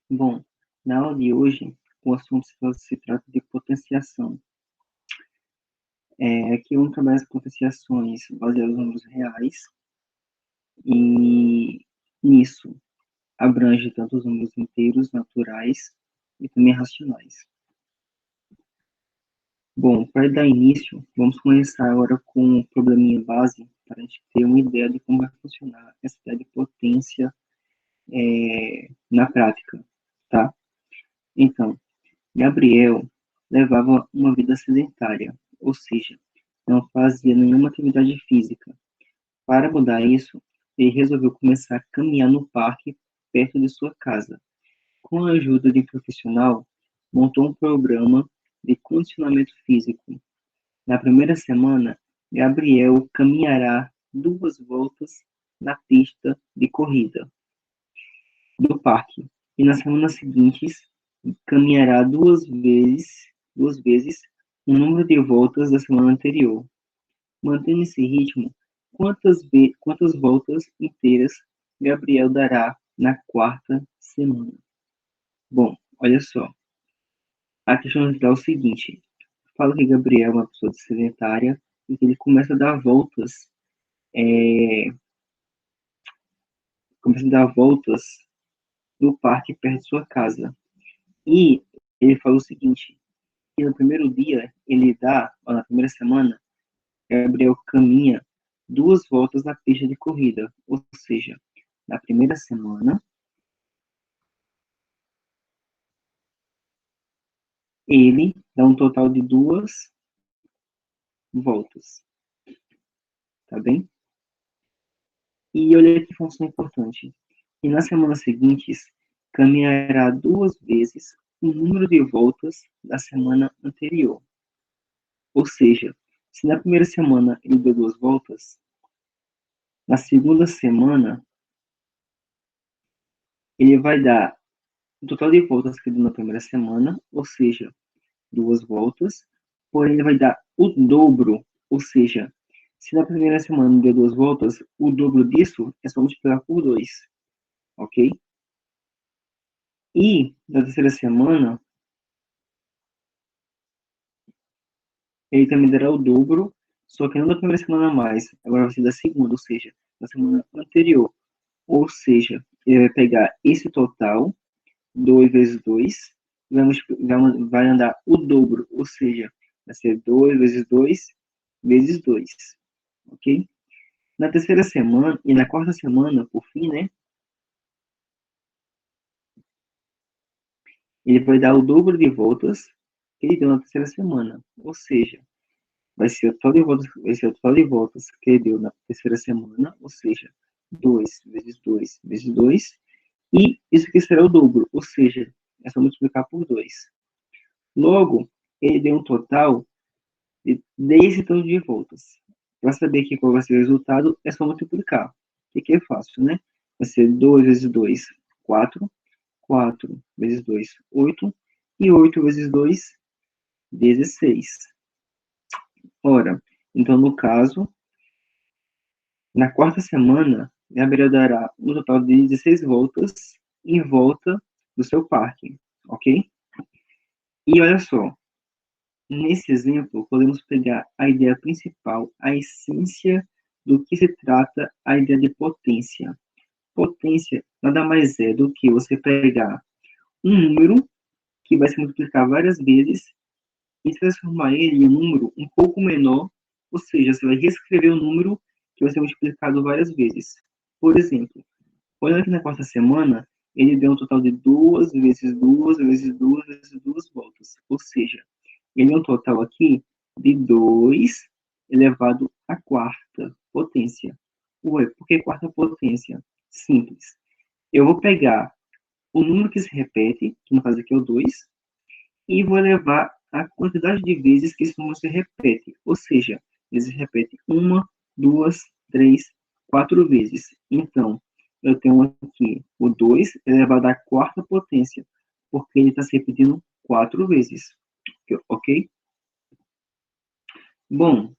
Bom, na aula de hoje, o assunto se trata de potenciação. Aqui vamos trabalhar as potenciações baseadas em números reais, e nisso abrange tanto os números inteiros, naturais e também racionais. Bom, para dar início, vamos começar agora com um probleminha base, para a gente ter uma ideia de como vai funcionar essa ideia de potência na prática, tá? Então, Gabriel levava uma vida sedentária, ou seja, não fazia nenhuma atividade física. Para mudar isso, ele resolveu começar a caminhar no parque perto de sua casa. Com a ajuda de um profissional, montou um programa de condicionamento físico. Na primeira semana, Gabriel caminhará 2 voltas na pista de corrida do parque, e nas semanas seguintes caminhará duas vezes o número de voltas da semana anterior. Mantendo esse ritmo, quantas voltas inteiras Gabriel dará na quarta semana? Bom, olha só. A questão nos dá o seguinte: fala que Gabriel é uma pessoa sedentária e que ele é, começa a dar voltas no parque perto de sua casa. E ele falou o seguinte: que no primeiro dia, ou na primeira semana, Gabriel caminha 2 voltas na pista de corrida. Ou seja, na primeira semana, ele dá um total de 2 voltas. Tá bem? E olha que função importante. E nas semanas seguintes, caminhará 2 vezes o número de voltas da semana anterior. Ou seja, se na primeira semana ele deu 2 voltas, na segunda semana ele vai dar o total de voltas que ele deu na primeira semana, ou seja, 2 voltas, porém ele vai dar o dobro, ou seja, se na primeira semana deu 2 voltas, o dobro disso é só multiplicar por 2, ok? E na terceira semana, ele também dará o dobro, só que não da primeira semana a mais, agora vai ser da segunda, ou seja, da semana anterior. Ou seja, ele vai pegar esse total, 2 vezes 2, vai andar o dobro, ou seja, vai ser 2 vezes 2 vezes 2, ok? Na terceira semana e na quarta semana, por fim, né, ele vai dar o dobro de voltas que ele deu na terceira semana, ou seja, vai ser o total de voltas que ele deu na terceira semana, ou seja, 2 vezes 2 vezes 2, e isso aqui será o dobro, ou seja, é só multiplicar por 2. Logo, ele deu um total de 10 tanto de voltas. Para saber que qual vai ser o resultado, é só multiplicar. O que é fácil, né? Vai ser 2 vezes 2, 4. 4 vezes 2, 8. E 8 vezes 2, 16. Ora, então, no caso, na quarta semana, Gabriel dará um total de 16 voltas em volta do seu parque, ok? E olha só, nesse exemplo, podemos pegar a ideia principal, a essência do que se trata a ideia de potência. Potência nada mais é do que você pegar um número que vai se multiplicar várias vezes e transformar ele em um número um pouco menor, ou seja, você vai reescrever o número que vai ser multiplicado várias vezes. Por exemplo, olhando aqui na quarta semana, ele deu um total de 2 vezes 2 vezes 2 vezes 2 voltas. Ou seja, ele é um total aqui de 2 elevado à quarta potência. Ué, por que quarta potência? Simples. Eu vou pegar o número que se repete, que no caso aqui é o 2, e vou elevar a quantidade de vezes que esse número se repete. Ou seja, ele se repete uma, duas, três, 4 vezes. Então, eu tenho aqui o 2 elevado à quarta potência, porque ele está se repetindo 4 vezes. Ok? Bom,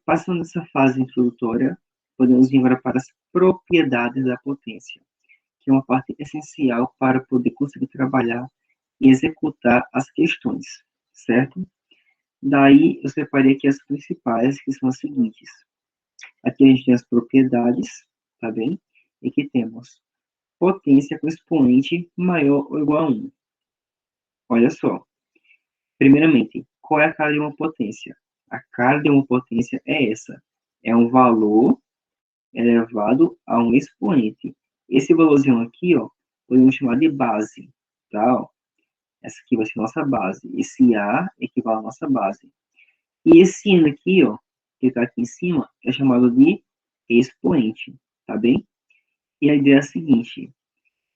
passando essa fase introdutória, podemos vir agora para as propriedades da potência. que é uma parte essencial para poder conseguir trabalhar e executar as questões, certo? Daí, eu separei aqui as principais, que são as seguintes. Aqui a gente tem as propriedades, tá bem? E aqui temos potência com expoente maior ou igual a 1. Olha só. Primeiramente, qual é a cara de uma potência? A cara de uma potência é essa. É um valor elevado a um expoente. Esse valorzinho aqui, ó, podemos chamar de base, tá? Ó, essa aqui vai ser nossa base. Esse A equivale à nossa base. E esse N aqui, ó, que está aqui em cima, é chamado de expoente, tá bem? E a ideia é a seguinte: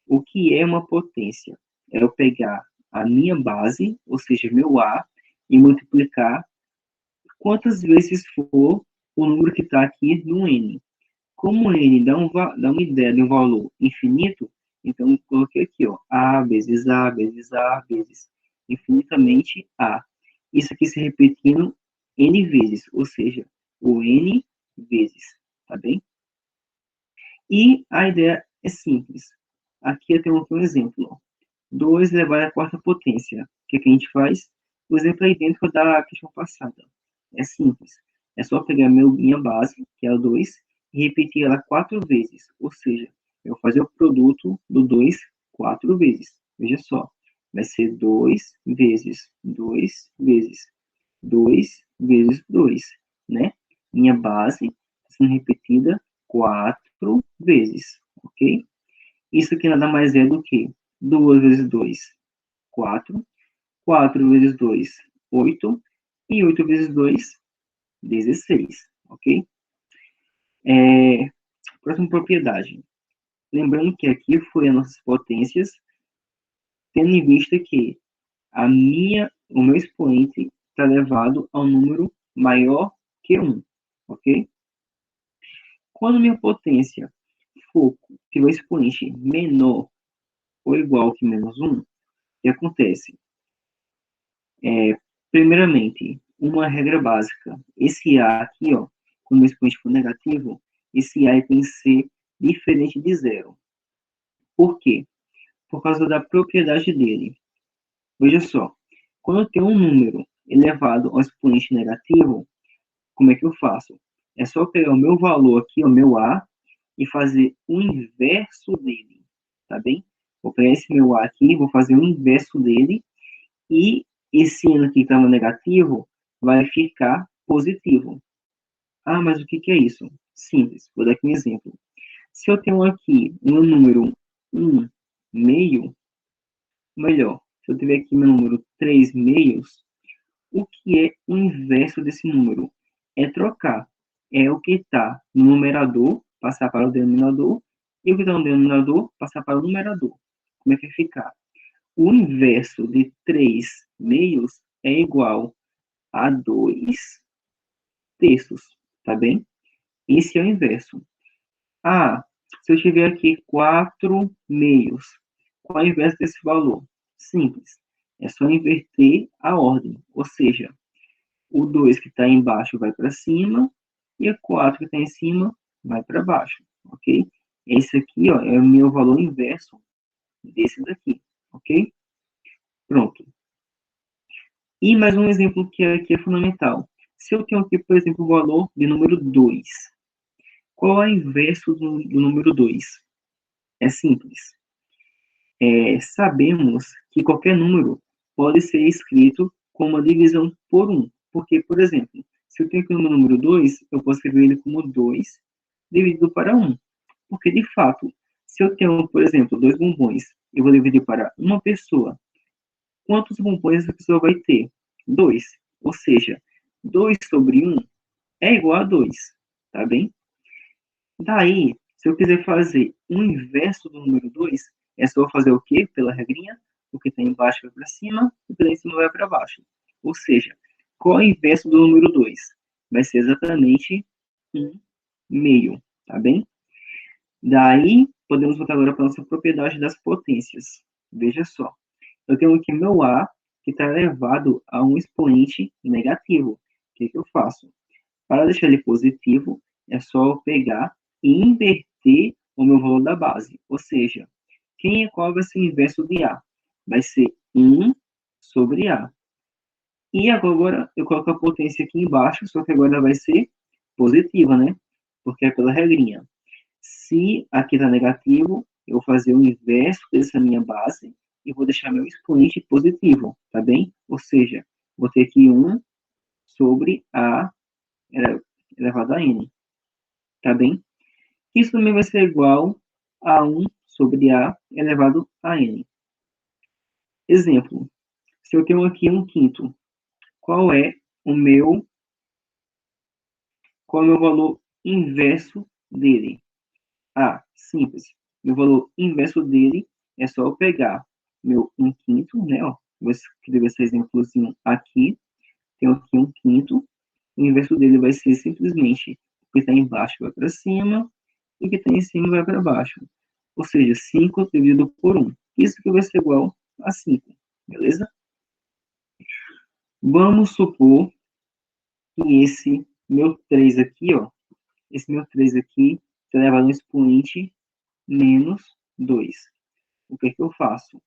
o que é uma potência? É eu pegar a minha base, ou seja, meu A, e multiplicar quantas vezes for o número que está aqui no N. Como o N dá uma ideia de um valor infinito, então eu coloquei aqui, ó, A vezes A vezes A vezes infinitamente A. Isso aqui se repetindo N vezes, ou seja, o N vezes, tá bem? E a ideia é simples. Aqui eu tenho um exemplo, ó. 2 elevado à quarta potência. O que a gente faz? O exemplo é idêntico da questão passada. É simples. É só pegar minha base, que é o 2, e repetir ela 4 vezes. Ou seja, eu vou fazer o produto do 2 4 vezes. Veja só. Vai ser 2 vezes 2 vezes 2 vezes 2, né? Minha base está sendo repetida 4 vezes, ok? Isso aqui nada mais é do que 2 vezes 2, 4. 4 vezes 2, 8. E 8 vezes 2, 16. Ok? Próxima propriedade. Lembrando que aqui foi as nossas potências, tendo em vista que o meu expoente está elevado a um número maior que 1. Ok? Quando minha potência for, tiver expoente menor ou igual que menos 1, o que acontece? Primeiramente, uma regra básica. Esse A aqui, ó, quando o expoente for negativo, esse A tem que ser diferente de zero. Por quê? Por causa da propriedade dele. Veja só, quando eu tenho um número elevado ao expoente negativo, como é que eu faço? É só pegar o meu valor aqui, o meu A, e fazer o inverso dele, tá bem? Vou pegar esse meu A aqui, vou fazer o inverso dele, e esse N aqui que está no negativo vai ficar positivo. Ah, mas o que é isso? Simples, vou dar aqui um exemplo. Se eu tenho aqui um número 1 meio, melhor, se eu tiver aqui meu número 3 meios, o que é o inverso desse número? É trocar. É o que está no numerador, passar para o denominador, e o que está no denominador, passar para o numerador. Como é que vai ficar? O inverso de 3 meios é igual a 2 terços, tá bem? Esse é o inverso. Ah, se eu tiver aqui 4 meios, qual é o inverso desse valor? Simples. É só inverter a ordem. Ou seja, o 2 que está embaixo vai para cima e o 4 que está em cima vai para baixo, ok? Esse aqui, ó, é o meu valor inverso desse daqui, ok? Pronto. E mais um exemplo que aqui é fundamental. Se eu tenho aqui, por exemplo, o valor de número 2, qual é o inverso do número 2? É simples. Sabemos que qualquer número pode ser escrito com uma divisão por 1. Porque, por exemplo, se eu tenho aqui o número 2, eu posso escrever ele como 2 dividido para 1. Porque, de fato, se eu tenho, por exemplo, 2 bombons, eu vou dividir para uma pessoa. Quantos bombons essa pessoa vai ter? 2. Ou seja, 2 sobre 1 é igual a 2. Tá bem? Daí, se eu quiser fazer o inverso do número 2, é só fazer o quê? Pela regrinha, o que está embaixo vai para cima, o que está em cima vai para baixo. Ou seja, qual é o inverso do número 2? Vai ser exatamente 1 meio, tá bem? Daí, podemos voltar agora para a nossa propriedade das potências. Veja só, eu tenho aqui meu A, que está elevado a um expoente negativo. O que eu faço? Para deixar ele positivo, é só eu pegar e inverter o meu valor da base. Ou seja, Qual vai ser o inverso de A? Vai ser 1 sobre A. E agora eu coloco a potência aqui embaixo, só que agora vai ser positiva, né? Porque é pela regrinha. Se aqui está negativo, eu vou fazer o inverso dessa minha base e vou deixar meu expoente positivo, tá bem? Ou seja, vou ter aqui 1 sobre A elevado a N, tá bem? Isso também vai ser igual a 1 sobre A elevado a N. Exemplo, se eu tenho aqui 1/5, qual é o meu valor inverso dele? Ah, simples. Meu valor inverso dele é só eu pegar meu 1/5, né? Ó, vou escrever esse exemplozinho aqui. Tenho aqui 1/5. O inverso dele vai ser simplesmente o que está embaixo vai para cima e o que está em cima vai para baixo. Ou seja, 5 dividido por 1. Isso que vai ser igual a 5. Beleza? Vamos supor que esse meu 3 aqui, ó, esse meu 3 aqui, está elevado a um expoente menos 2. O que é que eu faço?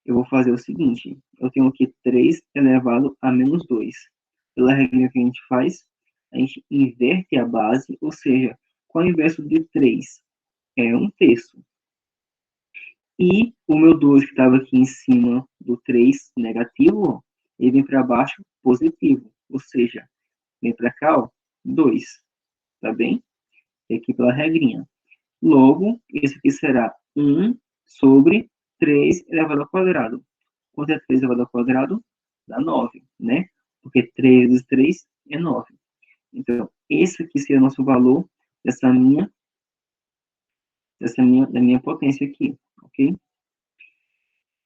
Eu vou fazer o seguinte, eu tenho aqui 3 elevado a menos 2. Pela regra que a gente faz, a gente inverte a base, ou seja, qual é o inverso de 3? É 1/3. E o meu 2 que estava aqui em cima do 3 negativo, ele vem para baixo positivo, ou seja, vem para cá, ó, 2, tá bem? E aqui pela regrinha. Logo, esse aqui será 1 sobre 3 elevado ao quadrado. Quanto é 3 elevado ao quadrado? Dá 9, né? Porque 3 vezes 3 é 9. Então, esse aqui seria o nosso valor da minha potência aqui, ok?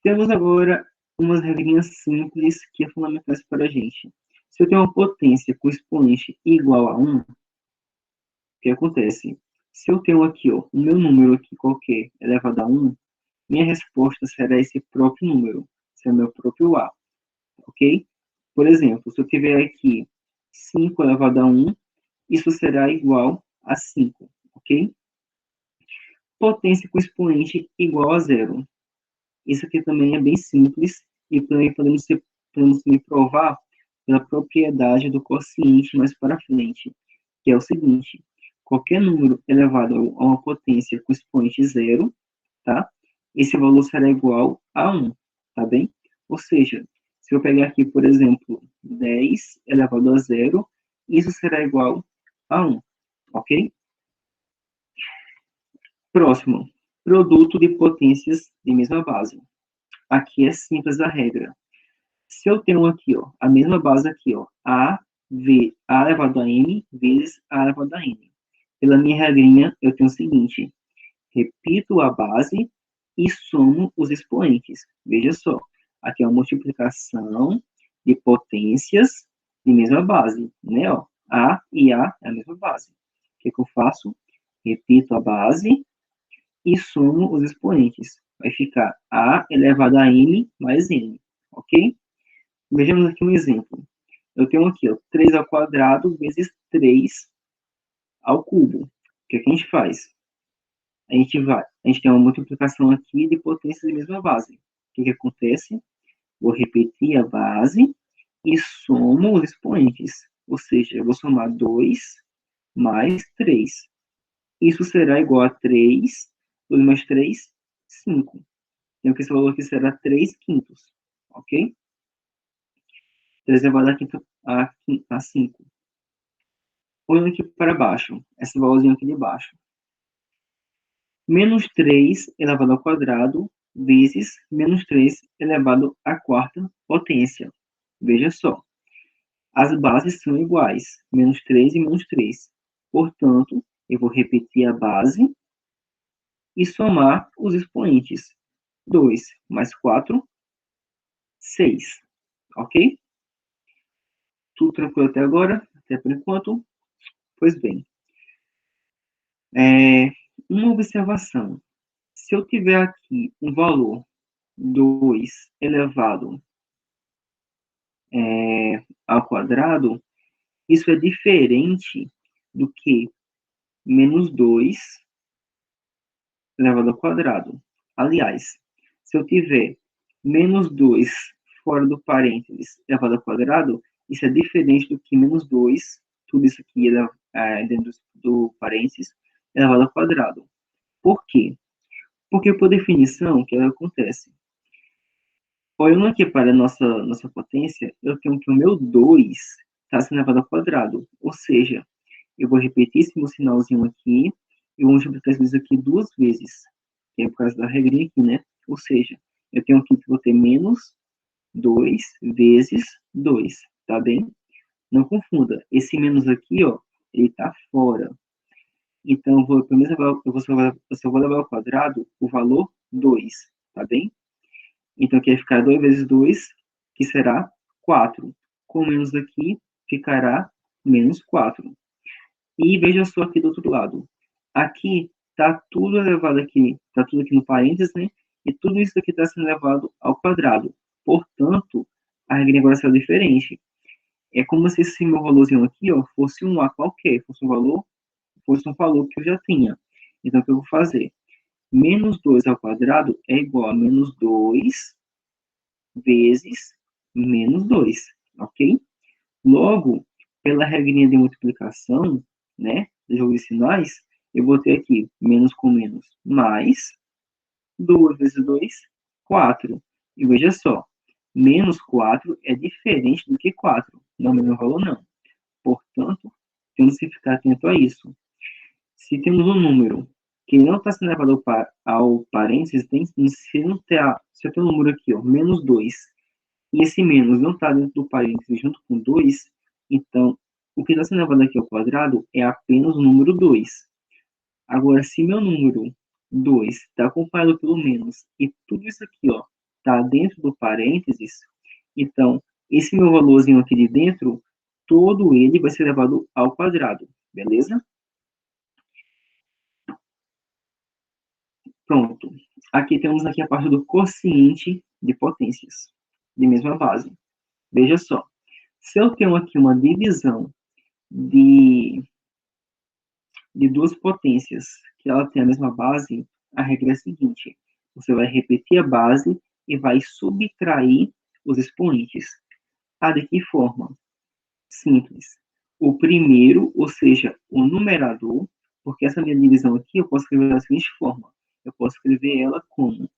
Temos agora umas regrinhas simples que é fundamentais para a gente. Se eu tenho uma potência com expoente igual a 1, o que acontece? Se eu tenho aqui, ó, o meu número aqui qualquer elevado a 1, minha resposta será esse próprio número, será o meu próprio A, ok? Por exemplo, se eu tiver aqui 5 elevado a 1, isso será igual a 5, ok? Potência com expoente igual a zero. Isso aqui também é bem simples e também podemos também provar pela propriedade do quociente mais para frente, que é o seguinte: qualquer número elevado a uma potência com expoente zero, tá? Esse valor será igual a 1, tá bem? Ou seja, se eu pegar aqui, por exemplo, 10 elevado a zero, isso será igual a 1, ok? Próximo, produto de potências de mesma base. Aqui é simples a regra. Se eu tenho aqui, ó, a mesma base aqui, ó, A elevado a N vezes A elevado a N. Pela minha regrinha, eu tenho o seguinte: repito a base e somo os expoentes. Veja só, aqui é uma multiplicação de potências de mesma base, né? Ó, A e A é a mesma base. O que eu faço? Repito a base e somo os expoentes. Vai ficar A elevado a N mais N, ok? Vejamos aqui um exemplo. Eu tenho aqui, ó, 3 ao quadrado vezes 3 ao cubo. O que a gente faz? A gente tem uma multiplicação aqui de potências de mesma base. O que acontece? Vou repetir a base e somo os expoentes. Ou seja, eu vou somar 2 mais 3. Isso será igual a 3, 2 mais 3, 5. Então, esse valor aqui será 3 quintos, ok? 3 elevado a 5. Olhando aqui para baixo, esse valorzinho aqui de baixo. Menos 3 elevado ao quadrado vezes menos 3 elevado à quarta potência. Veja só, as bases são iguais, menos 3 e menos 3. Portanto, eu vou repetir a base e somar os expoentes. 2 mais 4, 6. Ok? Tudo tranquilo até agora? Até por enquanto? Pois bem. Uma observação. Se eu tiver aqui um valor 2 elevado ao quadrado, isso é diferente do que menos 2 elevado ao quadrado. Aliás, se eu tiver menos 2 fora do parênteses elevado ao quadrado, isso é diferente do que menos 2, tudo isso aqui dentro do parênteses, elevado ao quadrado. Por quê? Porque, por definição, o que acontece? Olhando aqui para a nossa potência, eu tenho que o meu 2 está sendo elevado ao quadrado. Ou seja, eu vou repetir esse meu sinalzinho aqui e vou multiplicar isso aqui 2 vezes. Que é por causa da regrinha aqui, né? Ou seja, eu tenho aqui que vou ter menos 2 vezes 2, tá bem? Não confunda. Esse menos aqui, ó, ele tá fora. Então, eu só vou levar ao quadrado o valor 2, tá bem? Então, aqui vai ficar 2 vezes 2, que será 4. Com menos aqui, ficará menos 4. E veja só aqui do outro lado. Aqui está tudo elevado aqui, está tudo aqui no parênteses, né? E tudo isso aqui está sendo elevado ao quadrado. Portanto, a regra agora será diferente. É como se esse meu valorzinho aqui, ó, fosse um A qualquer, fosse um valor que eu já tinha. Então, o que eu vou fazer? Menos 2 ao quadrado é igual a menos 2 vezes menos 2, ok? Logo, pela regrinha de multiplicação, né, do jogo de sinais, eu vou ter aqui menos com menos mais 2 vezes 2, 4. E veja só, menos 4 é diferente do que 4. Não é o mesmo valor, não. Portanto, temos que ficar atento a isso. Se temos um número que não está sendo levado ao parênteses, se eu tenho um número aqui, ó, menos 2, e esse menos não está dentro do parênteses junto com 2, então, o que está sendo levado aqui ao quadrado é apenas o número 2. Agora, se meu número 2 está acompanhado pelo menos, e tudo isso aqui está dentro do parênteses, então, esse meu valorzinho aqui de dentro, todo ele vai ser levado ao quadrado, beleza? Pronto. Aqui temos aqui a parte do quociente de potências, de mesma base. Veja só. Se eu tenho aqui uma divisão de duas potências que ela tem a mesma base, a regra é a seguinte: você vai repetir a base e vai subtrair os expoentes. De que forma? Simples. O primeiro, ou seja, o numerador, porque essa minha divisão aqui eu posso escrever da seguinte forma: eu posso escrever ela como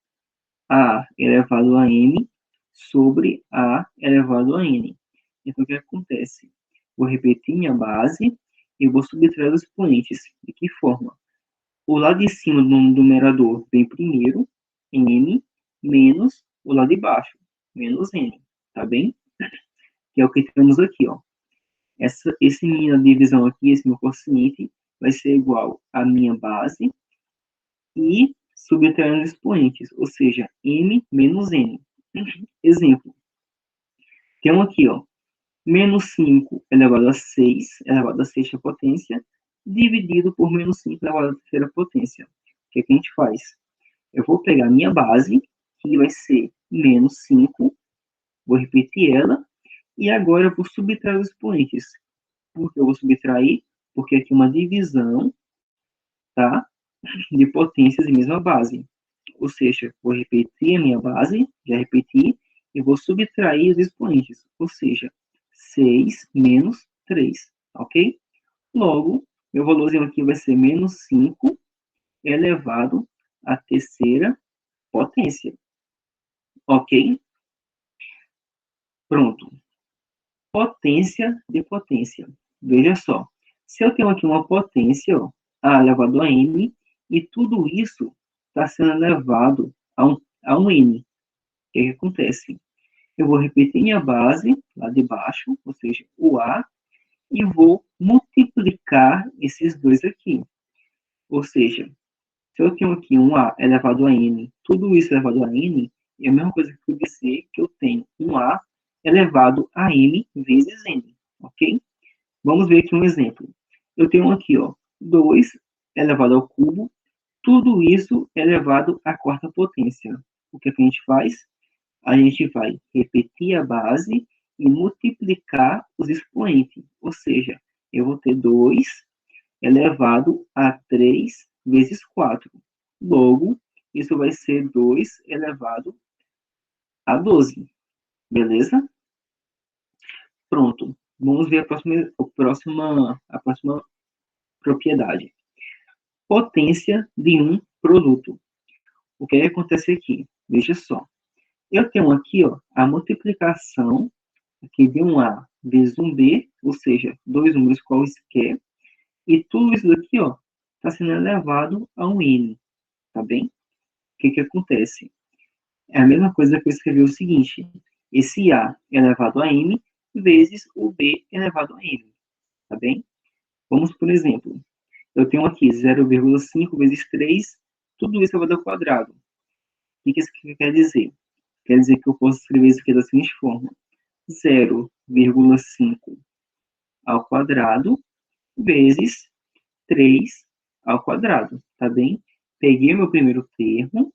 A elevado a N sobre A elevado a N. Então, o que acontece? Vou repetir minha base e vou subtrair os expoentes. De que forma? O lado de cima do numerador vem primeiro, N, menos o lado de baixo, menos N. Tá bem? Que é o que temos aqui, ó. Essa minha divisão aqui, esse meu quociente, vai ser igual à minha base e subtraindo os expoentes, ou seja, m menos n. Exemplo. Temos aqui, ó, menos 5 elevado a 6, elevado a sexta potência, dividido por menos 5 elevado à terceira potência. O que a gente faz? Eu vou pegar a minha base, que vai ser menos 5, vou repetir ela, e agora eu vou subtrair os expoentes. Por que eu vou subtrair? Porque aqui é uma divisão, tá? De potências em mesma base. Ou seja, vou repetir a minha base, já repeti, e vou subtrair os expoentes. Ou seja, 6 menos 3, ok? Logo, meu valorzinho aqui vai ser menos 5 elevado à terceira potência. Ok? Pronto. Potência de potência. Veja só. Se eu tenho aqui uma potência, ó, A elevado a N, e tudo isso está sendo elevado a um N. O que acontece? Eu vou repetir minha base lá de baixo, ou seja, o A, e vou multiplicar esses dois aqui. Ou seja, se eu tenho aqui um A elevado a N, tudo isso elevado a N, é a mesma coisa que eu dizer que eu tenho um A elevado a M vezes N, ok? Vamos ver aqui um exemplo. Eu tenho aqui, ó, 2 elevado ao cubo, tudo isso elevado à quarta potência. O que a gente faz? A gente vai repetir a base e multiplicar os expoentes. Ou seja, eu vou ter 2 elevado a 3 vezes 4. Logo, isso vai ser 2 elevado a 12, beleza? Pronto. Vamos ver a próxima propriedade. Potência de um produto. O que acontece aqui? Veja só. Eu tenho aqui, ó, a multiplicação aqui de um A vezes um B, ou seja, dois números quaisquer, e tudo isso daqui, ó, está sendo elevado a um N, tá bem? O que acontece? É a mesma coisa que eu escrevi o seguinte, esse A elevado a M vezes o B elevado a M, tá bem? Vamos, por exemplo, eu tenho aqui 0,5 vezes 3, tudo isso elevado ao quadrado. O que isso quer dizer? Quer dizer que eu posso escrever isso aqui da seguinte forma, 0,5 ao quadrado vezes 3 ao quadrado, tá bem? Peguei meu primeiro termo,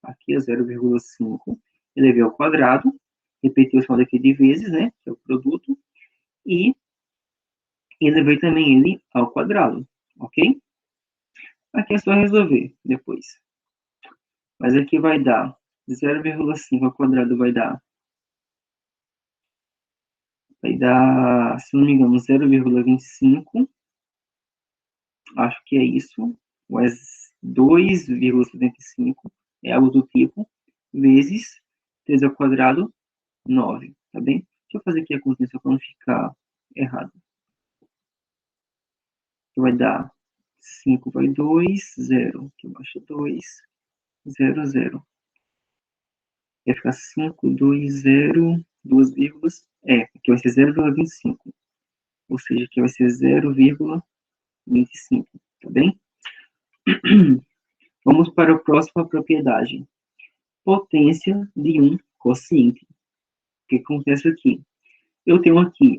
aqui é 0,5, elevei ao quadrado, repeti o som daqui de vezes, né, que é o produto, e elevei também ele ao quadrado, ok? Aqui é só resolver depois. Mas aqui vai dar 0,5 ao quadrado vai dar, se não me engano, 0,25, acho que é isso, mas 2,75 é algo do tipo, vezes 3 ao quadrado, 9, tá bem? Deixa eu fazer aqui a conta só para não ficar errado. Que vai dar 5 vai 2, 0, aqui embaixo 2, 0, 0. Vai ficar 5, 2, 0, 2 vírgulas, aqui vai ser 0,25, ou seja, aqui vai ser 0,25, tá bem? Vamos para a próxima propriedade. Potência de um quociente. O que acontece aqui? Eu tenho aqui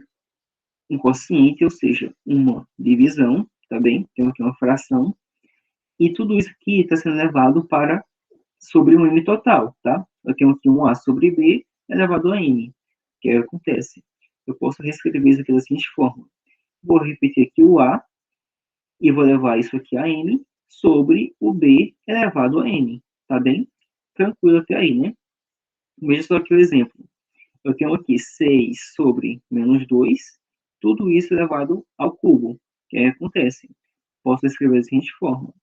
um quociente, ou seja, uma divisão, tá bem? Tenho aqui uma fração, e tudo isso aqui está sendo levado para sobre um M total, tá? Eu tenho aqui um A sobre B elevado a N. O que acontece? Eu posso reescrever isso aqui da seguinte forma. Vou repetir aqui o A, e vou levar isso aqui a N, sobre o B elevado a N, tá bem? Tranquilo até aí, né? Veja só aqui o exemplo. Eu tenho aqui 6 sobre menos 2, tudo isso elevado ao cubo. O que acontece? Posso escrever da seguinte forma.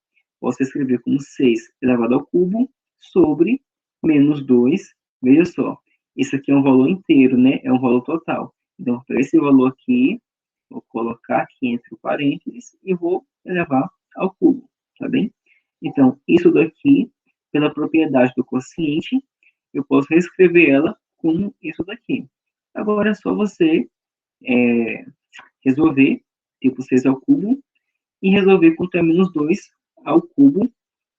Posso escrever como 6 elevado ao cubo sobre menos 2. Veja só, isso aqui é um valor inteiro, né? É um valor total. Então, para esse valor aqui, vou colocar aqui entre parênteses e vou elevar ao cubo, tá bem? Então, isso daqui, pela propriedade do quociente, eu posso reescrever ela como isso daqui. Agora é só você resolver, tipo 6 ao cubo, e resolver quanto é menos 2 ao cubo,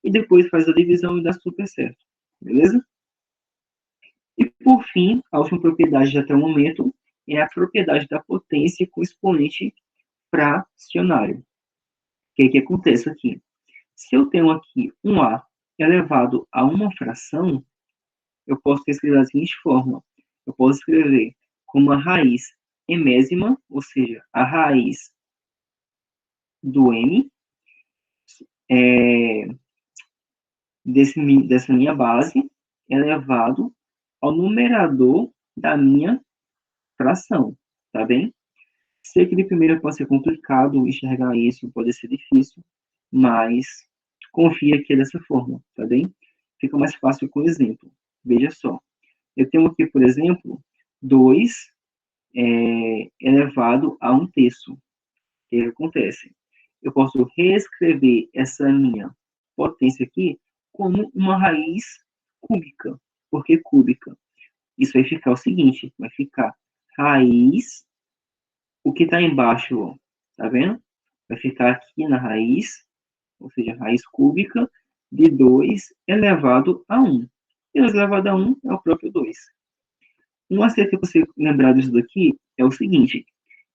e depois faz a divisão e dá super certo, beleza? E por fim, a última propriedade de até o momento é a propriedade da potência com expoente fracionário. O que acontece aqui? Se eu tenho aqui um A elevado a uma fração, eu posso escrever da seguinte forma. Eu posso escrever como a raiz enésima, ou seja, a raiz do M, dessa minha base, elevado ao numerador da minha fração, tá bem? Sei que de primeira pode ser complicado enxergar isso, pode ser difícil, mas confia que é dessa forma, tá bem? Fica mais fácil com o exemplo. Veja só. Eu tenho aqui, por exemplo, 2 elevado a 1/3. O que acontece? Eu posso reescrever essa minha potência aqui como uma raiz cúbica. Por que cúbica? Isso vai ficar o seguinte, vai ficar raiz, o que está embaixo, ó, tá vendo? Vai ficar aqui na raiz, ou seja, raiz cúbica de 2 elevado a 1. E 2 elevado a 1 é o próprio 2. Um acerto que você lembrar disso daqui é o seguinte,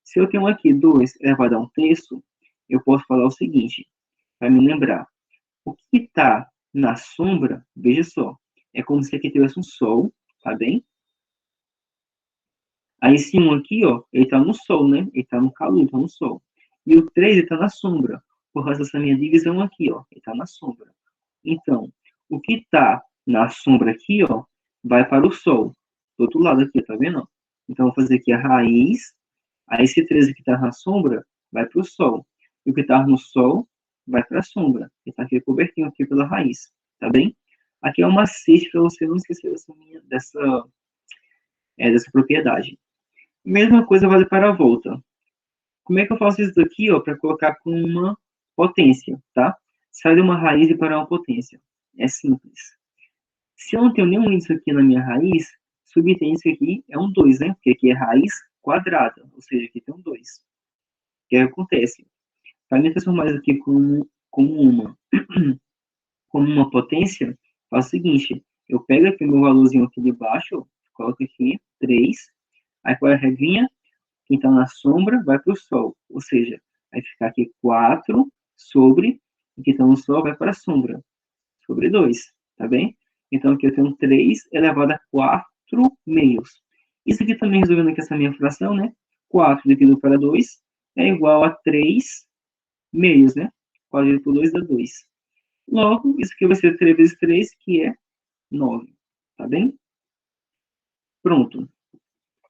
se eu tenho aqui 2 elevado a 1/3, eu posso falar o seguinte, para me lembrar, o que está na sombra, veja só, é como se aqui tivesse um sol, tá bem? Aí esse 1 aqui, ó, ele está no sol, né? Ele está no calor, está no sol. E o 3 está na sombra, por causa dessa minha divisão aqui, ó, ele está na sombra. Então, O que está na sombra aqui, ó, vai para o Sol. Do outro lado aqui, tá vendo? Então, vou fazer aqui a raiz. Aí, esse 13 que está na sombra vai para o Sol. E o que está no Sol vai para a sombra. Que está aqui cobertinho aqui pela raiz. Tá bem? Aqui é um macete para você não esquecer dessa propriedade. Mesma coisa vale para a volta. Como é que eu faço isso daqui, ó, para colocar com uma potência, tá? Sai de uma raiz e para uma potência. É simples. Se eu não tenho nenhum índice aqui na minha raiz, subtende aqui é um 2, né? Porque aqui é raiz quadrada, ou seja, aqui tem um 2. O que acontece? Para me transformar isso aqui como uma potência, faço o seguinte, eu pego aqui o meu valorzinho aqui de baixo, coloco aqui 3, aí qual é a regrinha? Quem está na sombra vai para o Sol, ou seja, vai ficar aqui 4 sobre, e quem está no Sol vai para a sombra, sobre 2, tá bem? Então, aqui eu tenho 3 elevado a 4 meios. Isso aqui também, resolvendo aqui essa minha fração, né? 4 dividido para 2 é igual a 3 meios, né? 4 dividido por 2 dá 2. Logo, isso aqui vai ser 3 vezes 3, que é 9, tá bem? Pronto.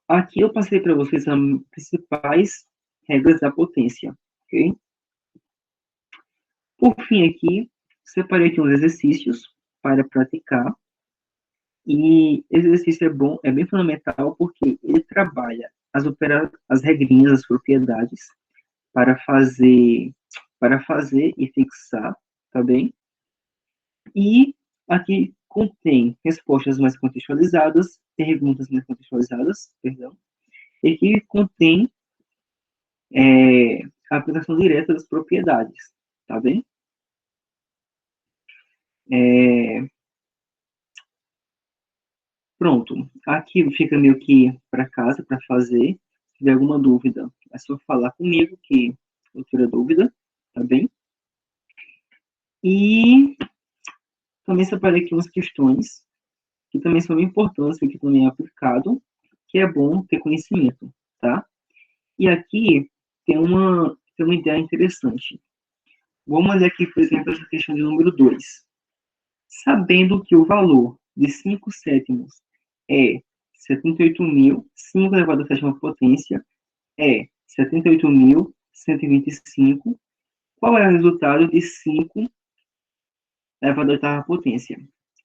Aqui eu passei para vocês as principais regras da potência, ok? Por fim, aqui, separei aqui uns exercícios para praticar. E esse exercício é bom, é bem fundamental, porque ele trabalha as regrinhas, as propriedades, para fazer e fixar, tá bem? E aqui contém respostas mais contextualizadas, perguntas mais contextualizadas, perdão, e que contém a aplicação direta das propriedades, tá bem? Pronto, aqui fica meio que para casa para fazer. Se tiver alguma dúvida, é só falar comigo que eu tiro a dúvida, tá bem? E também separei aqui umas questões que também são importantes, que também é aplicado, que é bom ter conhecimento, tá? E aqui tem uma ideia interessante. Vamos ver aqui, por exemplo, essa questão de número 2. Sabendo que o valor de 5 sétimos é 78.000, 5 elevado à sétima potência é 78.125, qual é o resultado de 5 elevado à oitava potência?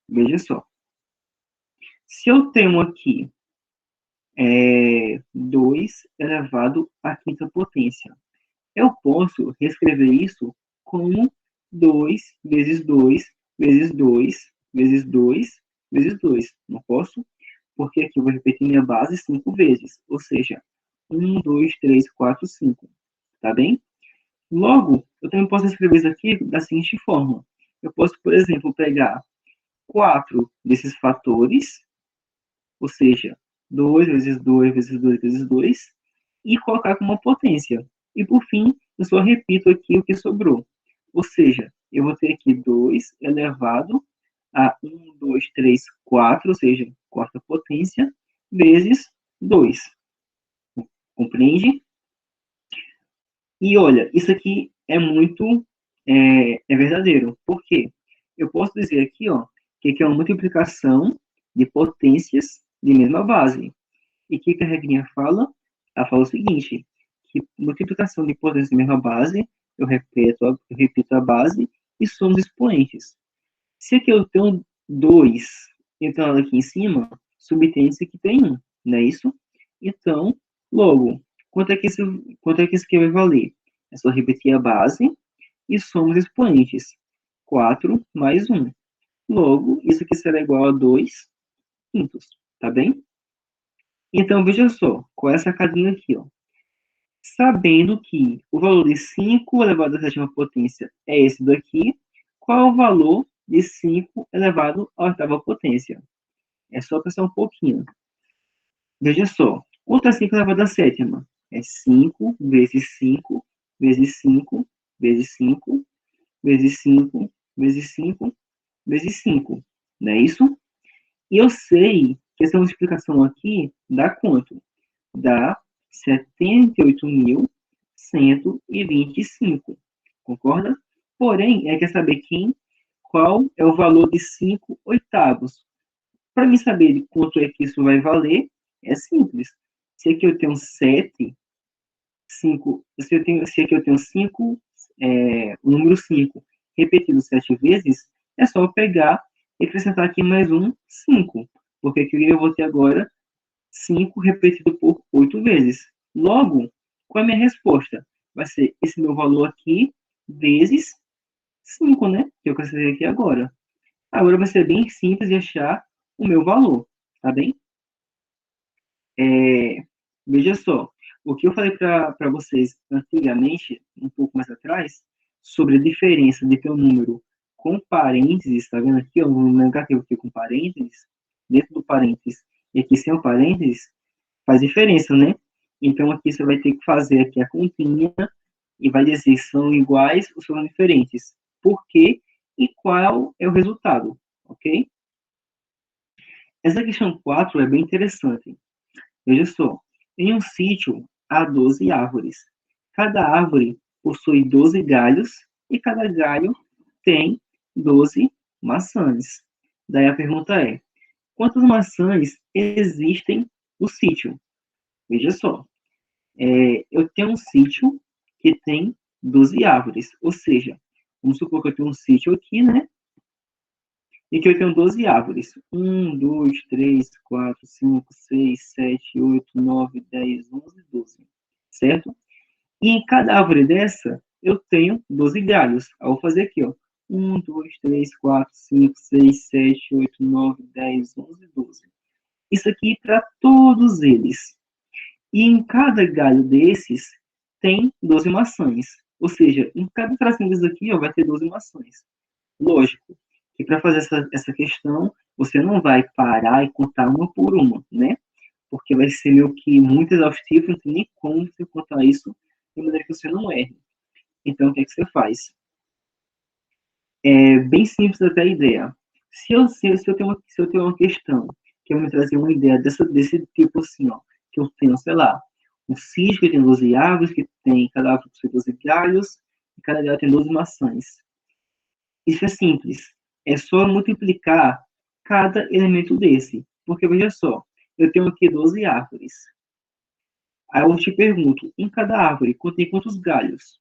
Veja só. Se eu tenho aqui 2 elevado à quinta potência, eu posso reescrever isso como 2 vezes 2 vezes 2 vezes 2 vezes 2. Não posso? Porque aqui eu vou repetir minha base 5 vezes. Ou seja, 1, 2, 3, 4, 5. Tá bem? Logo, eu também posso escrever isso aqui da seguinte forma. Eu posso, por exemplo, pegar 4 desses fatores, ou seja, 2 vezes 2 vezes 2 vezes 2, e colocar como uma potência. E, por fim, eu só repito aqui o que sobrou. Ou seja, eu vou ter aqui 2 elevado a 1, 2, 3, 4, ou seja, quarta potência, vezes 2. Compreende? E olha, isso aqui é verdadeiro. Por quê? Eu posso dizer aqui, ó, que aqui é uma multiplicação de potências de mesma base. E o que a regrinha fala? Ela fala o seguinte, que multiplicação de potências de mesma base, eu repito a base e somos expoentes. Se aqui eu tenho 2, então aqui em cima, subtende-se que tem 1, não é isso? Então, logo, quanto é que isso aqui vai valer? É só repetir a base e somos expoentes. 4 mais 1. Logo, isso aqui será igual a 2 quintos, tá bem? Então, veja só, qual é a sacadinha aqui, ó? Sabendo que o valor de 5 elevado à sétima potência é esse daqui, qual é o valor de 5 elevado à oitava potência? É só pensar um pouquinho. Veja só, quanto é 5 elevado à sétima? É 5 vezes 5 vezes 5 vezes 5 vezes 5 vezes 5 vezes 5. Não é isso? E eu sei que essa multiplicação aqui dá quanto? Dá 78.125. Concorda? Porém, quer saber qual é o valor de 5 oitavos. Para mim saber de quanto é que isso vai valer, é simples. Se aqui eu tenho 7, 5, se aqui eu tenho 5, o número 5 repetido 7 vezes, é só eu pegar e acrescentar aqui mais um 5, porque aqui eu vou ter agora 5 repetido por 8 vezes. Logo, qual é a minha resposta? Vai ser esse meu valor aqui vezes 5, né? Que eu acrescentei aqui agora. Agora vai ser bem simples de achar o meu valor, tá bem? Veja só, o que eu falei para vocês antigamente, um pouco mais atrás, sobre a diferença de ter um número com parênteses, tá vendo aqui, ó, um número negativo aqui com parênteses, dentro do parênteses, e aqui sem o parênteses, faz diferença, né? Então aqui você vai ter que fazer aqui a continha e vai dizer se são iguais ou são diferentes. Por quê e qual é o resultado, ok? Essa questão 4 é bem interessante. Veja só, em um sítio há 12 árvores. Cada árvore possui 12 galhos e cada galho tem 12 maçãs. Daí a pergunta é: quantas maçãs existem no sítio? Veja só, eu tenho um sítio que tem 12 árvores, ou seja, vamos supor que eu tenho um sítio aqui, né? E que eu tenho 12 árvores. 1, 2, 3, 4, 5, 6, 7, 8, 9, 10, 11, 12. Certo? E em cada árvore dessa, eu tenho 12 galhos. Eu vou fazer aqui, ó. 1, 2, 3, 4, 5, 6, 7, 8, 9, 10, 11, 12. Isso aqui para todos eles. E em cada galho desses, tem 12 maçãs. Ou seja, em cada tracinho desses aqui, ó, vai ter 12 maçãs. Lógico que para fazer essa questão, você não vai parar e contar uma por uma, né? Porque vai ser meio que muito exaustivo, não tem nem como você contar isso de maneira que você não erre. Então, o que é que você faz? É bem simples até a ideia. Se eu tenho uma questão que eu me trazer uma ideia desse tipo assim, ó, que eu tenho, sei lá, um sítio que tem 12 árvores, que tem cada árvore possui 12 galhos, e cada galho tem 12 maçãs. Isso é simples. É só multiplicar cada elemento desse. Porque, veja só, eu tenho aqui 12 árvores. Aí eu te pergunto, em cada árvore contém quantos galhos?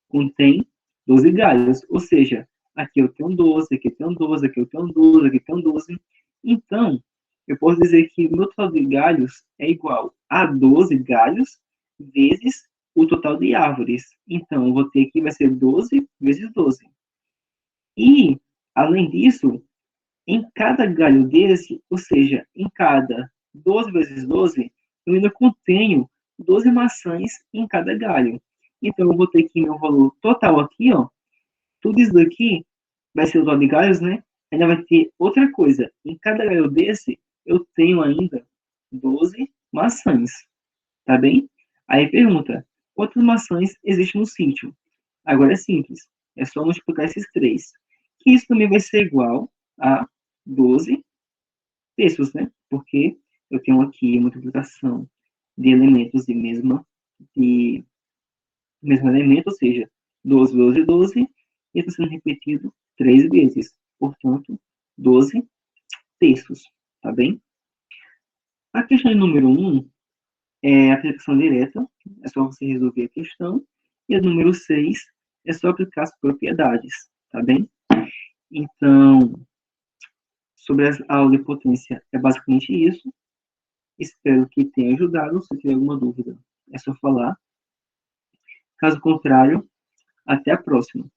Contém 12 galhos. Ou seja, aqui eu tenho 12, aqui eu tenho 12, aqui eu tenho 12, aqui eu tenho 12. Então, eu posso dizer que o meu total de galhos é igual a 12 galhos vezes o total de árvores. Então, eu vou ter aqui, vai ser 12 vezes 12. E, além disso, em cada galho desse, ou seja, em cada 12 vezes 12, eu ainda contenho 12 maçãs em cada galho. Então, eu vou ter aqui meu valor total aqui, ó. Tudo isso daqui vai ser o total de galhos, né? Ainda vai ter outra coisa. Em cada galho desse, eu tenho ainda 12 maçãs. Tá bem? Aí pergunta, quantas maçãs existem no sítio? Agora é simples. É só multiplicar esses três. Que isso também vai ser igual a 12 terços, né? Porque eu tenho aqui a multiplicação de elementos de mesmo elemento, ou seja, 12, 12, 12, e está sendo repetido 3 vezes. Portanto, 12 terços, tá bem? A questão número 1 é a aplicação direta, é só você resolver a questão, e a número 6 é só aplicar as propriedades, tá bem? Então, sobre a aula de potência, é basicamente isso. Espero que tenha ajudado. Se tiver alguma dúvida, é só falar. Caso contrário, até a próxima.